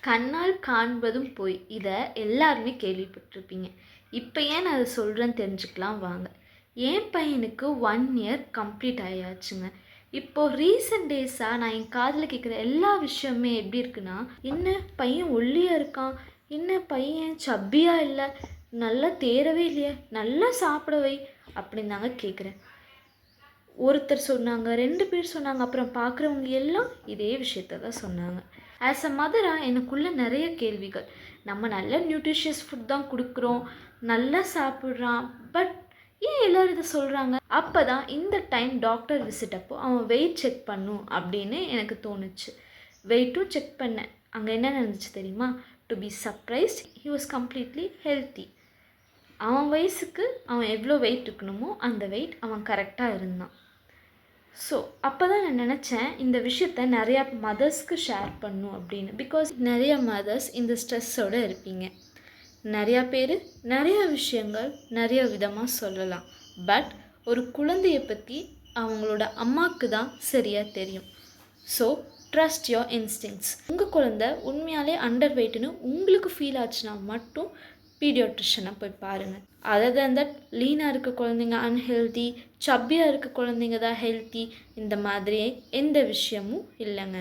கண்ணால் காண்பதும் பொய். இதை எல்லாருமே கேள்விப்பட்டிருப்பீங்க. இப்போ ஏன் நான் அதை சொல்கிறேன்னு தெரிஞ்சுக்கலாம் வாங்க. என் பையனுக்கு 1 இயர் கம்ப்ளீட் ஆயாச்சுங்க. இப்போது ரீசெண்ட் டேஸாக நான் என் காதில் கேட்குற எல்லா விஷயமே எப்படி இருக்குன்னா, என்ன பையன் ஒல்லியாக இருக்கான், என்ன பையன் சப்பியாக இல்லை, நல்லா தேரவே இல்லையே, நல்லா சாப்பிட வை அப்படின்னு தாங்க கேட்குறேன். ஒருத்தர் சொன்னாங்க, 2 பேர் சொன்னாங்க, அப்புறம் பார்க்குறவங்க எல்லாம் இதே விஷயத்த தான் சொன்னாங்க. ஆஸ் அ மதராக எனக்குள்ளே நிறைய கேள்விகள். நம்ம நல்ல நியூட்ரிஷியஸ் ஃபுட் தான் கொடுக்குறோம், நல்லா சாப்பிட்றான், பட் ஏன் எல்லோரும் இதை சொல்கிறாங்க? அப்போ தான் இந்த டைம் டாக்டர் விசிட் அப்போ அவன் வெயிட் செக் பண்ணும் அப்படின்னு எனக்கு தோணுச்சு. வெயிட்டும் செக் பண்ணேன். அங்கே என்ன நடந்துச்சு தெரியுமா? To be surprised, he was completely healthy. அவன் வயசுக்கு அவன் எவ்வளோ வெயிட் இருக்கணுமோ அந்த வெயிட் அவன் கரெக்டாக இருந்தான். ஸோ அப்போ தான் நான் நினச்சேன் இந்த விஷயத்த நிறையா மதர்ஸ்க்கு ஷேர் பண்ணும் அப்படின்னு. பிகாஸ் நிறைய மதர்ஸ் இந்த ஸ்ட்ரெஸ்ஸோடு இருப்பீங்க. நிறையா பேர் நிறையா விஷயங்கள் நிறைய விதமாக சொல்லலாம். பட் ஒரு குழந்தையை பற்றி அவங்களோட அம்மாவுக்கு தான் சரியாக தெரியும். So trust your instincts. உங்கள் குழந்தை உண்மையாலே அண்டர் வெயிட்னு உங்களுக்கு ஃபீல் ஆச்சுன்னா மட்டும் பீடியாட்ரிஷனை போய் பாருங்கள். அதர் தேன் தட் லீனாக இருக்க குழந்தைங்க அன்ஹெல்தி, சப்பியாக இருக்க குழந்தைங்க தான் ஹெல்த்தி, இந்த மாதிரி எந்த விஷயமும் இல்லைங்க.